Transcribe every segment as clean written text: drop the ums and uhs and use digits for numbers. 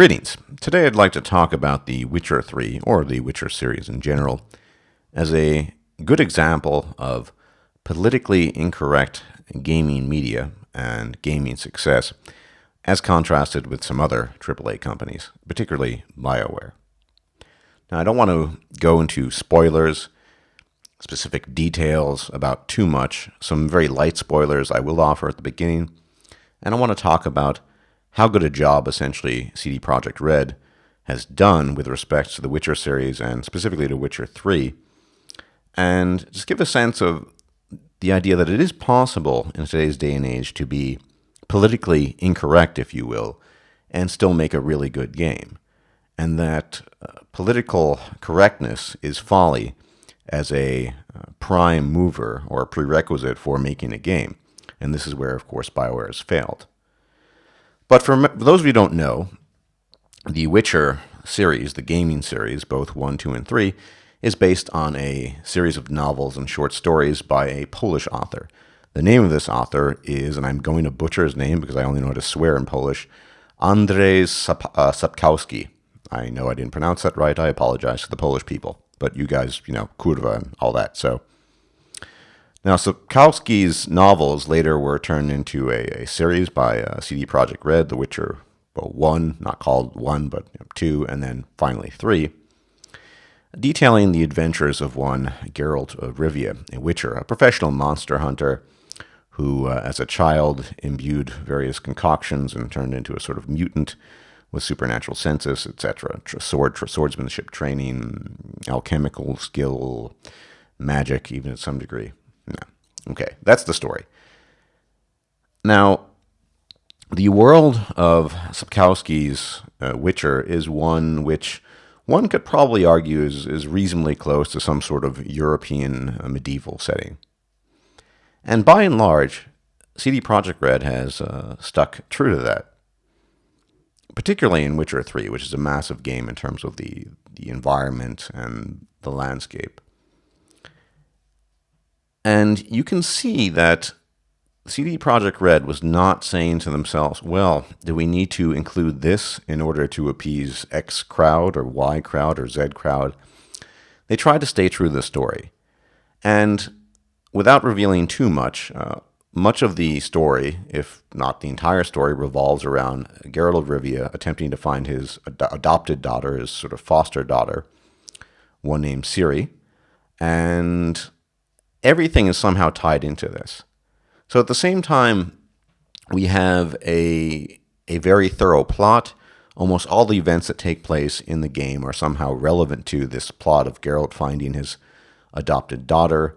Greetings. Today I'd like to talk about The Witcher 3, or the Witcher series in general, as a good example of politically incorrect gaming media and gaming success, as contrasted with some other AAA companies, particularly BioWare. Now, I don't want to go into spoilers, specific details about too much. Some very light spoilers I will offer at the beginning, and I want to talk about how good a job essentially CD Projekt Red has done with respect to the Witcher series and specifically to Witcher 3, and just give a sense of the idea that it is possible in today's day and age to be politically incorrect, if you will, and still make a really good game, and that political correctness is folly as a prime mover or a prerequisite for making a game, and this is where, of course, BioWare has failed. But for those of you who don't know, the Witcher series, the gaming series, both 1, 2, and 3, is based on a series of novels and short stories by a Polish author. The name of this author is, and I'm going to butcher his name because I only know how to swear in Polish, Andrzej Sapkowski. I know I didn't pronounce that right. I apologize to the Polish people. But you guys, kurwa and all that, so... Now, Sapkowski's novels later were turned into a series by CD Projekt Red, The Witcher 1, not called 1, but 2, and then finally 3, detailing the adventures of one Geralt of Rivia, a witcher, a professional monster hunter who, as a child, imbued various concoctions and turned into a sort of mutant with supernatural senses, etc., swordsmanship training, alchemical skill, magic, even at some degree. No. Okay, that's the story. Now, the world of Sapkowski's Witcher is one which one could probably argue is reasonably close to some sort of European medieval setting. And by and large, CD Projekt Red has stuck true to that, particularly in Witcher 3, which is a massive game in terms of the environment and the landscape. And you can see that CD Projekt Red was not saying to themselves, well, do we need to include this in order to appease X crowd or Y crowd or Z crowd? They tried to stay true to the story. And without revealing too much, much of the story, if not the entire story, revolves around Geralt of Rivia attempting to find his adopted daughter, his sort of foster daughter, one named Ciri, and everything is somehow tied into this. So at the same time, we have a very thorough plot. Almost all the events that take place in the game are somehow relevant to this plot of Geralt finding his adopted daughter,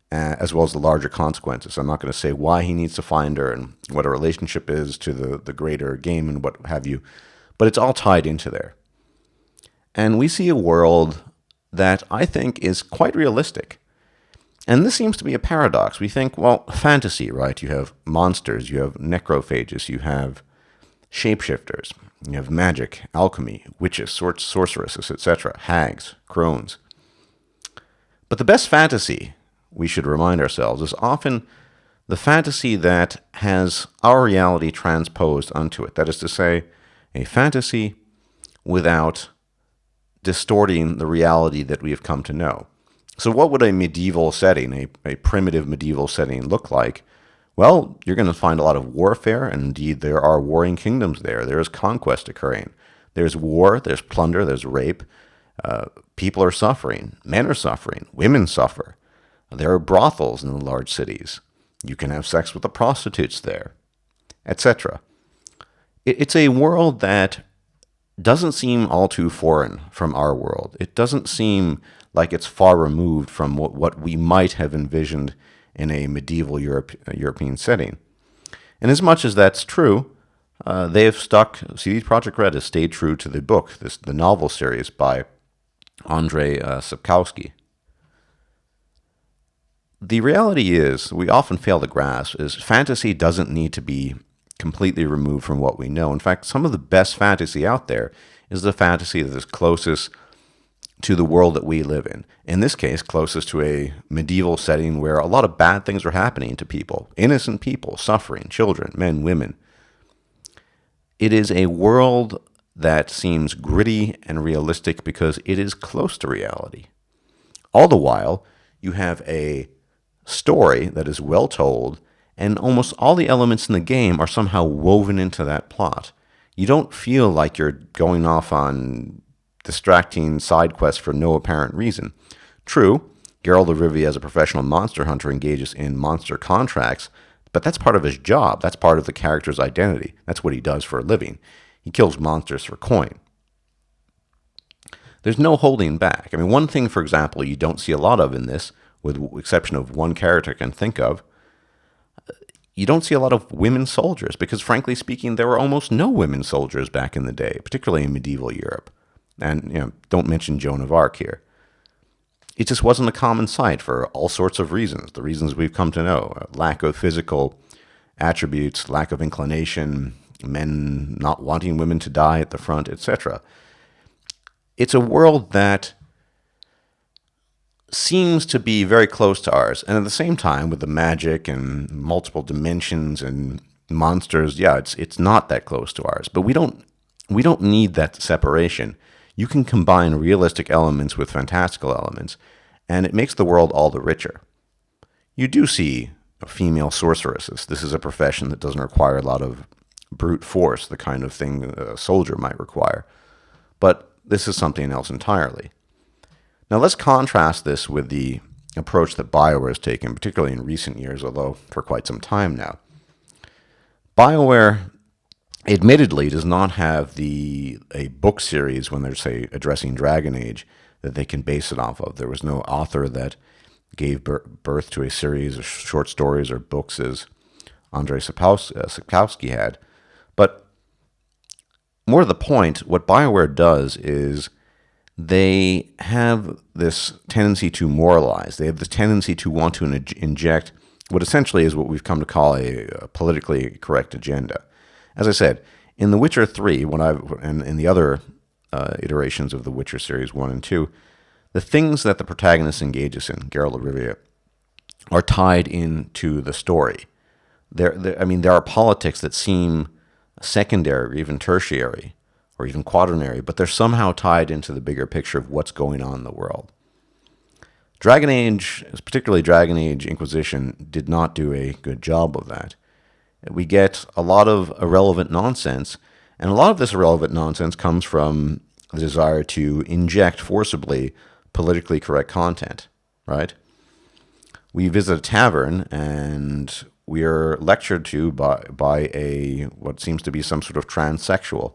as well as the larger consequences. I'm not going to say why he needs to find her and what a relationship is to the greater game and what have you, but it's all tied into there. And we see a world that I think is quite realistic. And this seems to be a paradox. We think, well, fantasy, right? You have monsters, you have necrophages, you have shapeshifters, you have magic, alchemy, witches, sorceresses, etc., hags, crones. But the best fantasy, we should remind ourselves, is often the fantasy that has our reality transposed onto it. That is to say, a fantasy without distorting the reality that we have come to know. So what would a medieval setting, a primitive medieval setting look like? Well, you're going to find a lot of warfare, and indeed there are warring kingdoms there. There is conquest occurring. There's war, there's plunder, there's rape. People are suffering. Men are suffering. Women suffer. There are brothels in the large cities. You can have sex with the prostitutes there, etc. It's a world that doesn't seem all too foreign from our world. It doesn't seem like it's far removed from what we might have envisioned in a medieval European setting. And as much as that's true, they have stuck, CD Projekt Red has stayed true to the book, the novel series by Andrzej Sapkowski. The reality is, we often fail to grasp, is fantasy doesn't need to be completely removed from what we know. In fact, some of the best fantasy out there is the fantasy that is closest to the world that we live in. In this case, closest to a medieval setting where a lot of bad things are happening to people, innocent people, suffering, children, men, women. It is a world that seems gritty and realistic because it is close to reality. All the while, you have a story that is well told, and almost all the elements in the game are somehow woven into that plot. You don't feel like you're going off on distracting side quests for no apparent reason. True, Geralt of Rivia as a professional monster hunter engages in monster contracts, but that's part of his job. That's part of the character's identity. That's what he does for a living. He kills monsters for coin. There's no holding back. I mean, one thing, for example, you don't see a lot of in this, with the exception of one character I can think of, you don't see a lot of women soldiers because, frankly speaking, there were almost no women soldiers back in the day, particularly in medieval Europe. And, don't mention Joan of Arc here. It just wasn't a common sight for all sorts of reasons, the reasons we've come to know. Lack of physical attributes, lack of inclination, men not wanting women to die at the front, etc. It's a world that seems to be very close to ours. And at the same time, with the magic and multiple dimensions and monsters, it's not that close to ours. But we don't need that separation. You can combine realistic elements with fantastical elements, and it makes the world all the richer. You do see female sorceresses. This is a profession that doesn't require a lot of brute force, the kind of thing a soldier might require. But this is something else entirely. Now let's contrast this with the approach that BioWare has taken, particularly in recent years, although for quite some time now. BioWare admittedly does not have a book series when they're, say, addressing Dragon Age that they can base it off of. There was no author that gave birth to a series of short stories or books as Andrei Sapkowski had. But more to the point, what BioWare does is they have this tendency to moralize. They have this tendency to want to inject what essentially is what we've come to call a politically correct agenda. As I said, in The Witcher 3, and in the other iterations of the Witcher series 1 and 2, the things that the protagonist engages in, Geralt of Rivia, are tied into the story. There are politics that seem secondary or even tertiary or even quaternary, but they're somehow tied into the bigger picture of what's going on in the world. Dragon Age, particularly Dragon Age Inquisition, did not do a good job of that. We get a lot of irrelevant nonsense, and a lot of this irrelevant nonsense comes from the desire to inject forcibly politically correct content, right? We visit a tavern, and we are lectured to by what seems to be some sort of transsexual.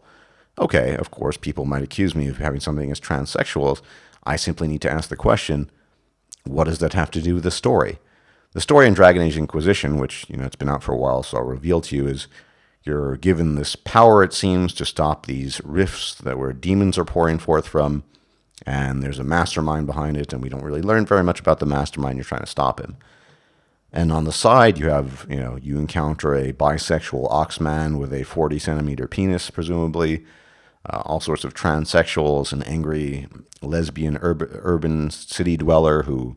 Okay, of course, people might accuse me of having something as transsexuals. I simply need to ask the question, what does that have to do with the story? The story in Dragon Age Inquisition, which, it's been out for a while, so I'll reveal to you, is you're given this power, it seems, to stop these rifts where demons are pouring forth from, and there's a mastermind behind it, and we don't really learn very much about the mastermind. You're trying to stop him. And on the side, you have, you encounter a bisexual oxman with a 40-centimeter penis, presumably, all sorts of transsexuals, an angry lesbian urban city dweller who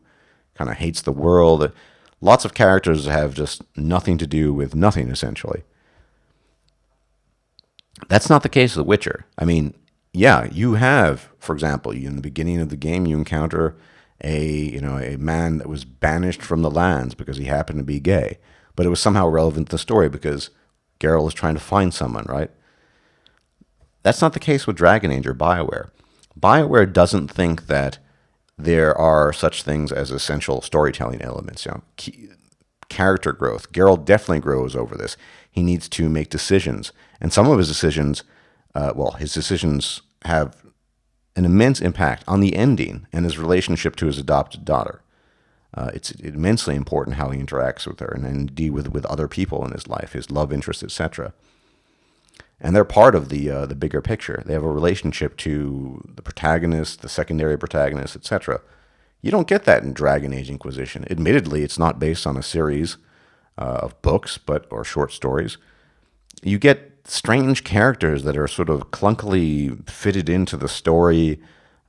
kind of hates the world. Lots of characters have just nothing to do with nothing, essentially. That's not the case of The Witcher. I mean, you have, for example, in the beginning of the game, you encounter a man that was banished from the lands because he happened to be gay. But it was somehow relevant to the story because Geralt is trying to find someone, right? That's not the case with Dragon Age or BioWare. BioWare doesn't think that there are such things as essential storytelling elements. Character growth. Geralt definitely grows over this. He needs to make decisions. And some of his decisions, his decisions have an immense impact on the ending and his relationship to his adopted daughter. It's immensely important how he interacts with her and indeed with other people in his life, his love interests, etc. And they're part of the bigger picture. They have a relationship to the protagonist, the secondary protagonist, etc. You don't get that in Dragon Age Inquisition. Admittedly, it's not based on a series of books or short stories. You get strange characters that are sort of clunkily fitted into the story.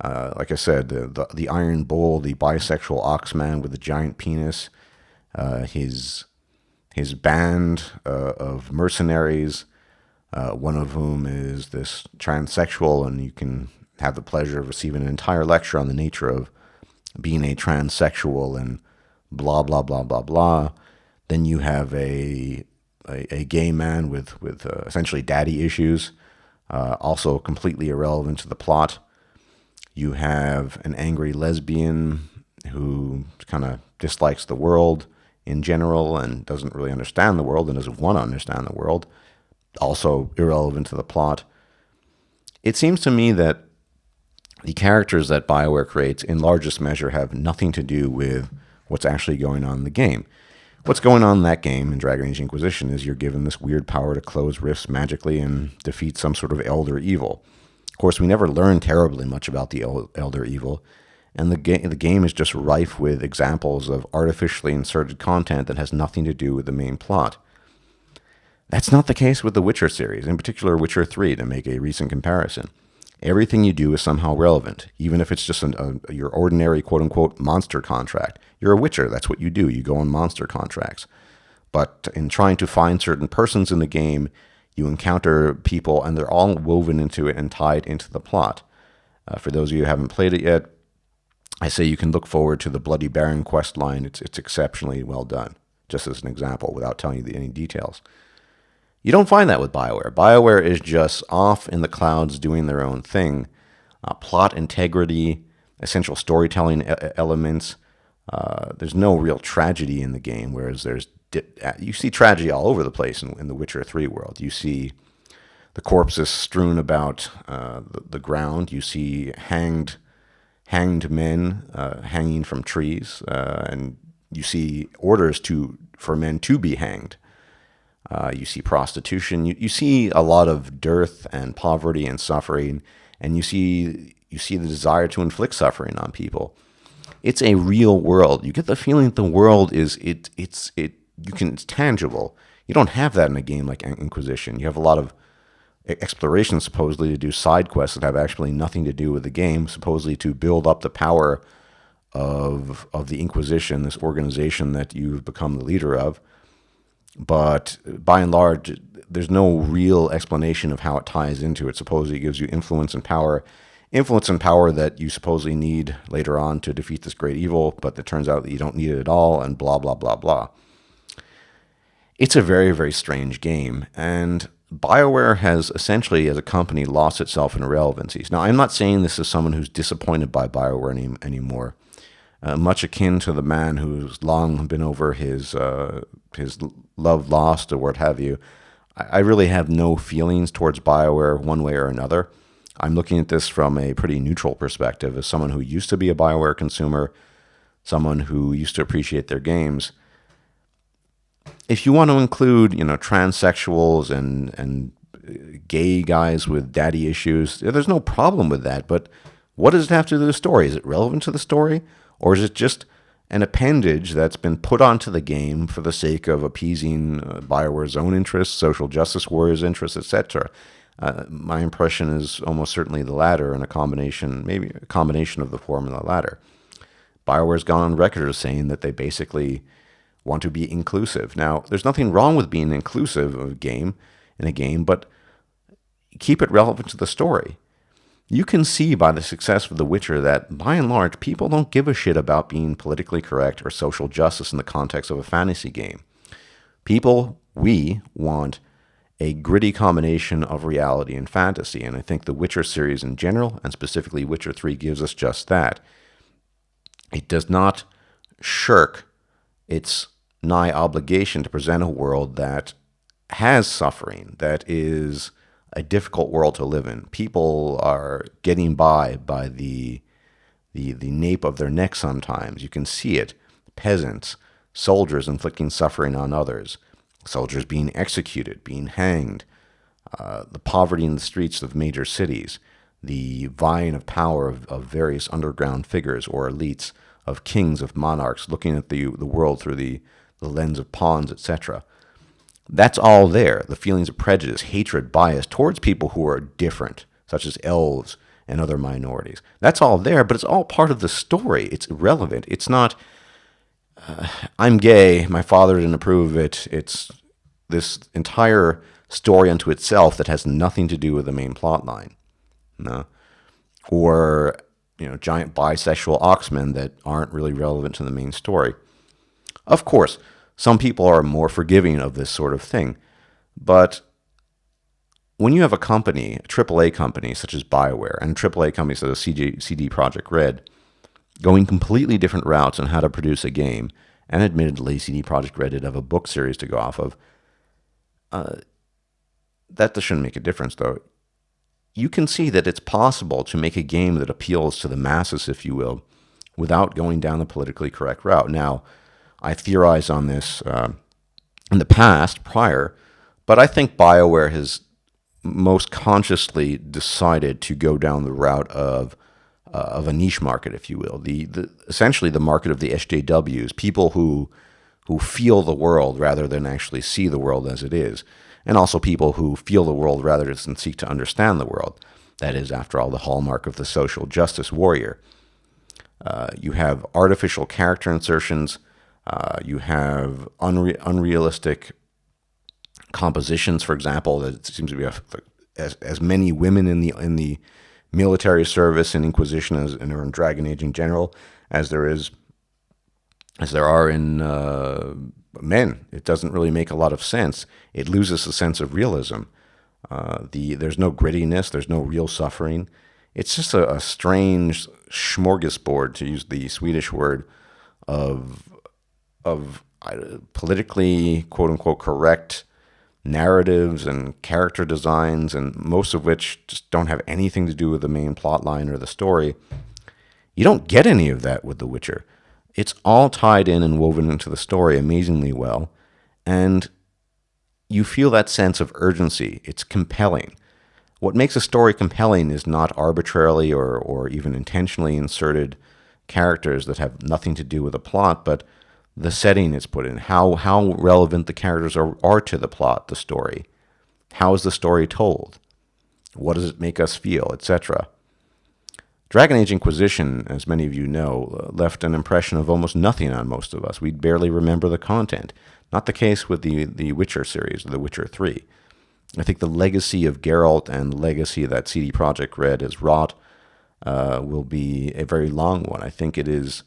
Like I said, the Iron Bull, the bisexual oxman with the giant penis, his band of mercenaries, One of whom is this transsexual, and you can have the pleasure of receiving an entire lecture on the nature of being a transsexual and blah, blah, blah, blah, blah. Then you have a gay man with essentially daddy issues, also completely irrelevant to the plot. You have an angry lesbian who kind of dislikes the world in general and doesn't really understand the world and doesn't want to understand the world, also irrelevant to the plot. It seems to me that the characters that BioWare creates in largest measure have nothing to do with what's actually going on in the game. What's going on in that game, in Dragon Age Inquisition, is you're given this weird power to close rifts magically and defeat some sort of elder evil. Of course, we never learn terribly much about the elder evil, and the game is just rife with examples of artificially inserted content that has nothing to do with the main plot. That's not the case with the Witcher series, in particular Witcher 3, to make a recent comparison. Everything you do is somehow relevant, even if it's just your ordinary quote-unquote monster contract. You're a Witcher, that's what you do. You go on monster contracts. But in trying to find certain persons in the game, you encounter people, and they're all woven into it and tied into the plot. For those of you who haven't played it yet, I say you can look forward to the Bloody Baron quest line. It's exceptionally well done, just as an example, without telling you any details. You don't find that with BioWare. BioWare is just off in the clouds doing their own thing. Plot integrity, essential storytelling elements. There's no real tragedy in the game, whereas you see tragedy all over the place in the Witcher 3 world. You see the corpses strewn about the ground. You see hanged men hanging from trees, and you see orders for men to be hanged. You see prostitution. You see a lot of dearth and poverty and suffering, and you see the desire to inflict suffering on people. It's a real world. You get the feeling that the world is it's tangible. You don't have that in a game like Inquisition. You have a lot of exploration supposedly to do side quests that have actually nothing to do with the game, supposedly to build up the power of the Inquisition, this organization that you've become the leader of. But by and large, there's no real explanation of how it ties into it. Supposedly it gives you influence and power that you supposedly need later on to defeat this great evil, but it turns out that you don't need it at all, and blah, blah, blah, blah. It's a very, very strange game, and BioWare has essentially, as a company, lost itself in irrelevancies. Now, I'm not saying this as someone who's disappointed by BioWare anymore. Much akin to the man who's long been over his love lost or what have you. I really have no feelings towards BioWare one way or another. I'm looking at this from a pretty neutral perspective as someone who used to be a BioWare consumer, someone who used to appreciate their games. If you want to include, transsexuals and gay guys with daddy issues, there's no problem with that. But what does it have to do with the story? Is it relevant to the story? Or is it just an appendage that's been put onto the game for the sake of appeasing BioWare's own interests, social justice warriors' interests, etc.? My impression is almost certainly the latter, and maybe a combination of the former and the latter. BioWare's gone on record as saying that they basically want to be inclusive. Now, there's nothing wrong with being inclusive in a game, but keep it relevant to the story. You can see by the success of The Witcher that, by and large, people don't give a shit about being politically correct or social justice in the context of a fantasy game. We want a gritty combination of reality and fantasy, and I think the Witcher series in general, and specifically Witcher 3, gives us just that. It does not shirk its nigh obligation to present a world that has suffering, that is a difficult world to live in. People are getting by the nape of their neck sometimes. You can see it. Peasants, soldiers inflicting suffering on others, soldiers being executed, being hanged, the poverty in the streets of major cities, the vying of power of various underground figures or elites, of kings, of monarchs, looking at the world through the lens of pawns, etc. That's all there. The feelings of prejudice, hatred, bias towards people who are different, such as elves and other minorities. That's all there, but it's all part of the story. It's irrelevant. It's not, I'm gay, my father didn't approve of it. It's this entire story unto itself that has nothing to do with the main plot line. No. Or, giant bisexual oxmen that aren't really relevant to the main story. Of course, some people are more forgiving of this sort of thing, but when you have a company, a AAA company such as BioWare, and a AAA company such as CD Projekt Red, going completely different routes on how to produce a game, and admittedly, CD Projekt Red did have a book series to go off of, that shouldn't make a difference, though. You can see that it's possible to make a game that appeals to the masses, if you will, without going down the politically correct route. Now, I theorized on this in the past, prior, but I think BioWare has most consciously decided to go down the route of a niche market, if you will, essentially the market of the SJWs, people who feel the world rather than actually see the world as it is, and also people who feel the world rather than seek to understand the world. That is, after all, the hallmark of the social justice warrior. You have artificial character insertions. You have unrealistic compositions, for example. That seems to be as many women in the military service and Inquisition or in Dragon Age in general as there are in men. It doesn't really make a lot of sense. It loses the sense of realism. There's no grittiness. There's no real suffering. It's just a strange smorgasbord, to use the Swedish word, of politically quote unquote correct narratives and character designs, and most of which just don't have anything to do with the main plot line or the story. You don't get any of that with The Witcher. It's all tied in and woven into the story amazingly well, and you feel that sense of urgency. It's compelling. What makes a story compelling is not arbitrarily or even intentionally inserted characters that have nothing to do with the plot, but the setting it's put in, how relevant the characters are to the plot, the story. How is the story told? What does it make us feel, etc.? Dragon Age Inquisition, as many of you know, left an impression of almost nothing on most of us. We'd barely remember the content. Not the case with the Witcher series, The Witcher 3. I think the legacy of Geralt and the legacy that CD Projekt Red has wrought will be a very long one. I think it is,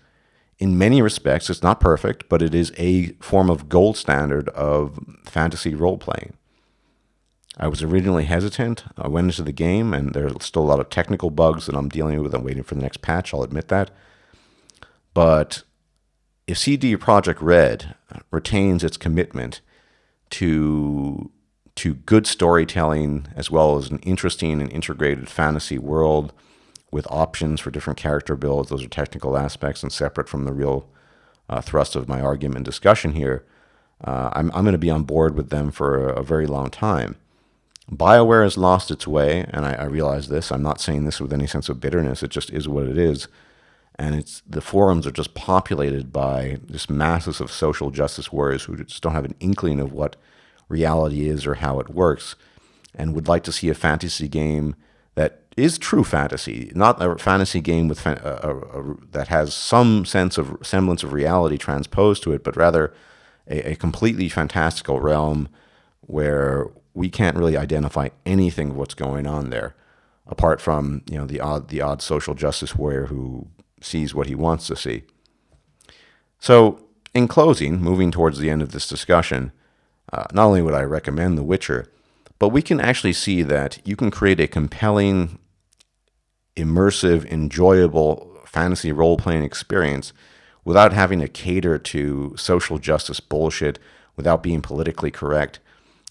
in many respects, it's not perfect, but it is a form of gold standard of fantasy role-playing. I was originally hesitant. I went into the game, and there's still a lot of technical bugs that I'm dealing with. I'm waiting for the next patch, I'll admit that. But if CD Projekt Red retains its commitment to good storytelling, as well as an interesting and integrated fantasy world with options for different character builds, those are technical aspects and separate from the real thrust of my argument and discussion here, I'm going to be on board with them for a very long time. BioWare has lost its way, and I realize this. I'm not saying this with any sense of bitterness. It just is what it is. And the forums are just populated by just masses of social justice warriors who just don't have an inkling of what reality is or how it works, and would like to see a fantasy game that is true fantasy, not a fantasy game with that has some semblance of reality transposed to it, but rather a completely fantastical realm where we can't really identify anything of what's going on there, apart from the odd social justice warrior who sees what he wants to see. So, in closing, moving towards the end of this discussion, not only would I recommend The Witcher, but we can actually see that you can create a compelling, immersive, enjoyable fantasy role-playing experience without having to cater to social justice bullshit, without being politically correct.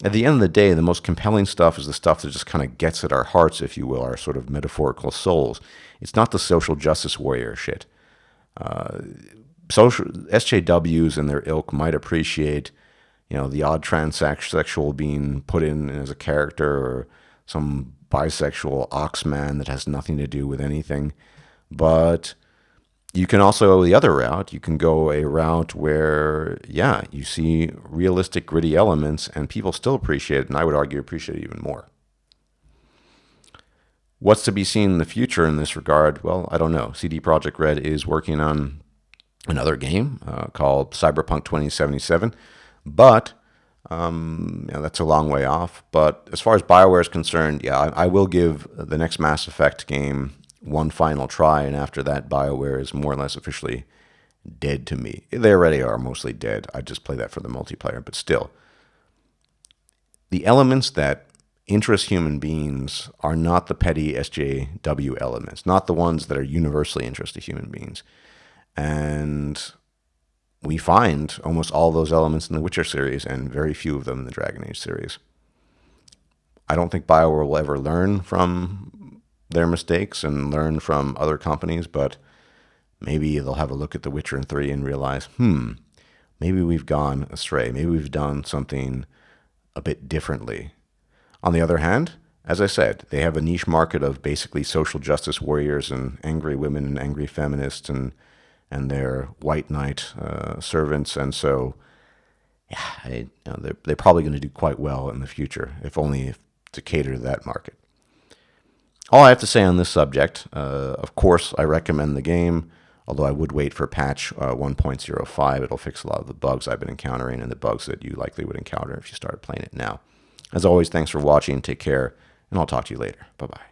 At the end of the day, the most compelling stuff is the stuff that just kind of gets at our hearts, if you will, our sort of metaphorical souls. It's not the social justice warrior shit. Social SJWs and their ilk might appreciate, the odd transsexual being put in as a character, or some bisexual oxman that has nothing to do with anything. But you can also go the other route. You can go a route where, you see realistic, gritty elements, and people still appreciate it, and I would argue appreciate it even more. What's to be seen in the future in this regard? Well, I don't know. CD Projekt Red is working on another game called Cyberpunk 2077, but That's a long way off. But as far as BioWare is concerned, yeah, I will give the next Mass Effect game one final try, and after that, BioWare is more or less officially dead to me. They already are mostly dead. I just play that for the multiplayer, but still. The elements that interest human beings are not the petty SJW elements, not the ones that are universally interest to human beings. And we find almost all those elements in the Witcher series and very few of them in the Dragon Age series. I don't think BioWare will ever learn from their mistakes and learn from other companies, but maybe they'll have a look at The Witcher 3 and realize, maybe we've gone astray. Maybe we've done something a bit differently. On the other hand, as I said, they have a niche market of basically social justice warriors and angry women and angry feminists and their white knight servants. And so, yeah, they're probably going to do quite well in the future, if only to cater to that market. All I have to say on this subject, of course, I recommend the game, although I would wait for patch 1.05. It'll fix a lot of the bugs I've been encountering and the bugs that you likely would encounter if you started playing it now. As always, thanks for watching. Take care, and I'll talk to you later. Bye-bye.